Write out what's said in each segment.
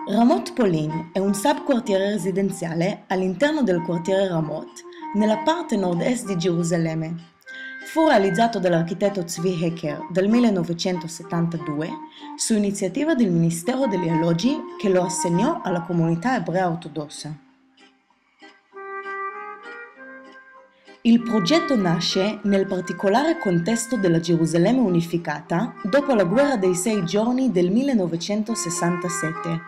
Ramot Polin è un subquartiere residenziale all'interno del quartiere Ramot, nella parte nord-est di Gerusalemme. Fu realizzato dall'architetto Zvi Hecker del 1972 su iniziativa del Ministero degli Alloggi che lo assegnò alla comunità ebrea ortodossa. Il progetto nasce nel particolare contesto della Gerusalemme unificata dopo la guerra dei 6 giorni del 1967,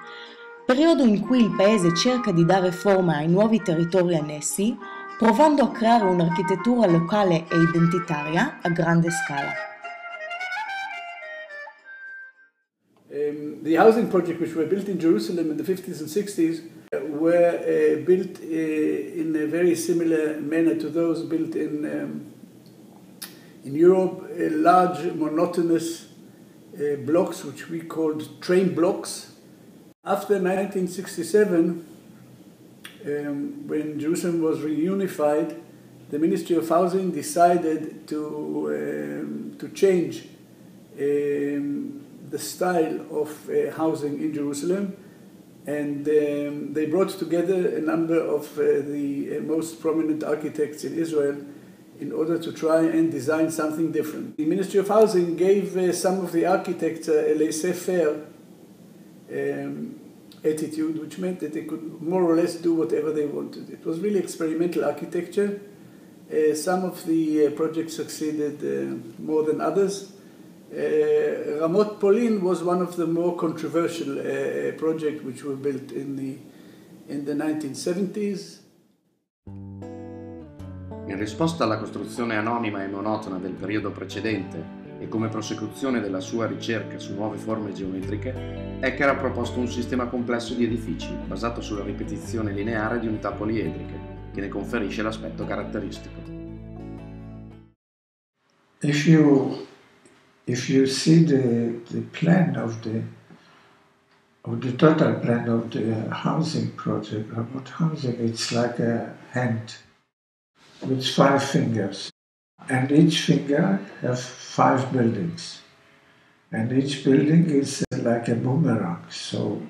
periodo in cui il paese cerca di dare forma ai nuovi territori annessi, provando a creare un'architettura locale e identitaria a grande scala. The housing projects which were built in Jerusalem in the 50s and 60s were built in a very similar manner to those built in Europe, large monotonous blocks which we called train blocks. After 1967, when Jerusalem was reunified, the Ministry of Housing decided to change the style of housing in Jerusalem, and they brought together a number of the most prominent architects in Israel in order to try and design something different. The Ministry of Housing gave some of the architects a laissez-faire attitude, which meant that they could more or less do whatever they wanted. It was really experimental architecture. Some of the projects succeeded more than others. Ramot Polin was one of the more controversial projects which were built in the 1970s. In risposta alla costruzione anonima e monotona del periodo precedente e come prosecuzione della sua ricerca su nuove forme geometriche, Hecker ha proposto un sistema complesso di edifici basato sulla ripetizione lineare di unità poliedriche, che ne conferisce l'aspetto caratteristico. If you see the plan of the total plan of the housing project, Ramot housing, it's like a hand with 5 fingers, and each finger has 5 buildings, and each building is like a boomerang. So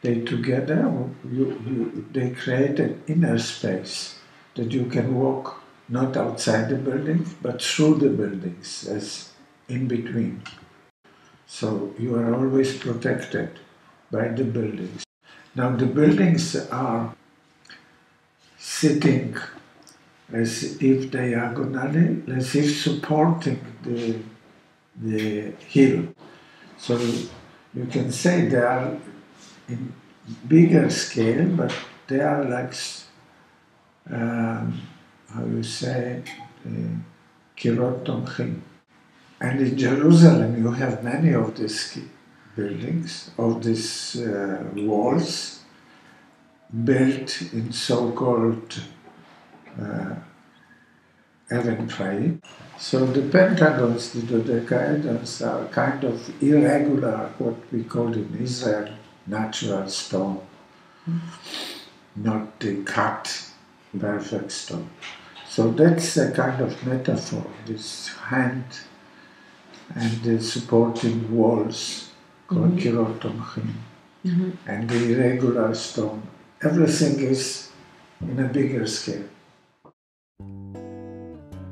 they together, they create an inner space that you can walk not outside the buildings, but through the buildings as in between. So you are always protected by the buildings. Now the buildings are sitting as if diagonally, as if supporting the hill. So you can say they are in bigger scale, but they are like, how you say, kirot tomchim. And in Jerusalem, you have many of these buildings, of these walls, built in so-called eventry. So the pentagons, the dodecahedrons, are kind of irregular, what we call in Israel, natural stone, not the cut, perfect stone. So that's a kind of metaphor, this hand and the supporting walls called kirot tomchim, and the irregular stone. Everything is in a bigger scale.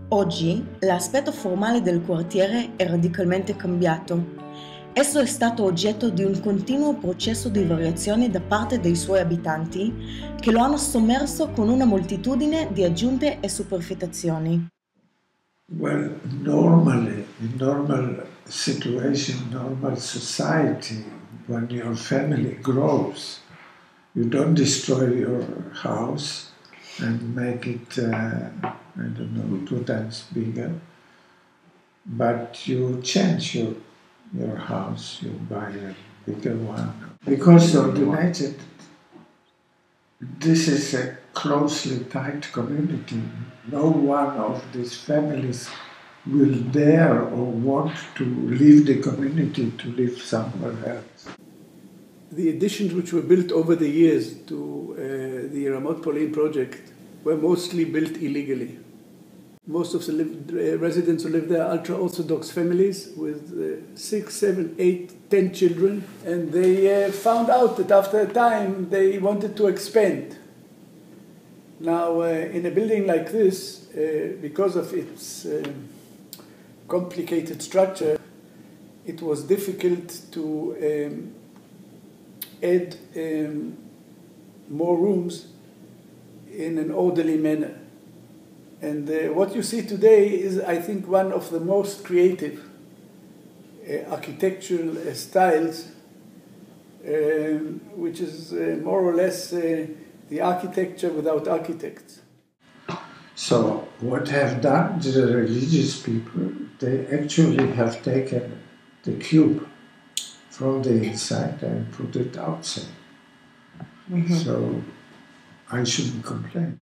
Oggi l'aspetto formale del quartiere è radicalmente cambiato. Esso è stato oggetto di un continuo processo di variazione da parte dei suoi abitanti che lo hanno sommerso con una moltitudine di aggiunte e superfetazioni. Well, normally, in normal situation, normal society, when your family grows, you don't destroy your house and make it, 2 times bigger, but you change your house, you buy a bigger one. Because of the nature, this is a closely tied community. No one of these families will dare or want to leave the community to live somewhere else. The additions which were built over the years to the Ramot Polin project were mostly built illegally. Most of the residents who live there are ultra-Orthodox families with 6, 7, 8, 10 children. And they found out that after a time they wanted to expand. Now, in a building like this, because of its complicated structure, it was difficult to add more rooms in an orderly manner. And what you see today is, I think, one of the most creative architectural styles, which is more or less the architecture without architects. So what have done the religious people, they actually have taken the cube from the inside and put it outside. So I shouldn't complain.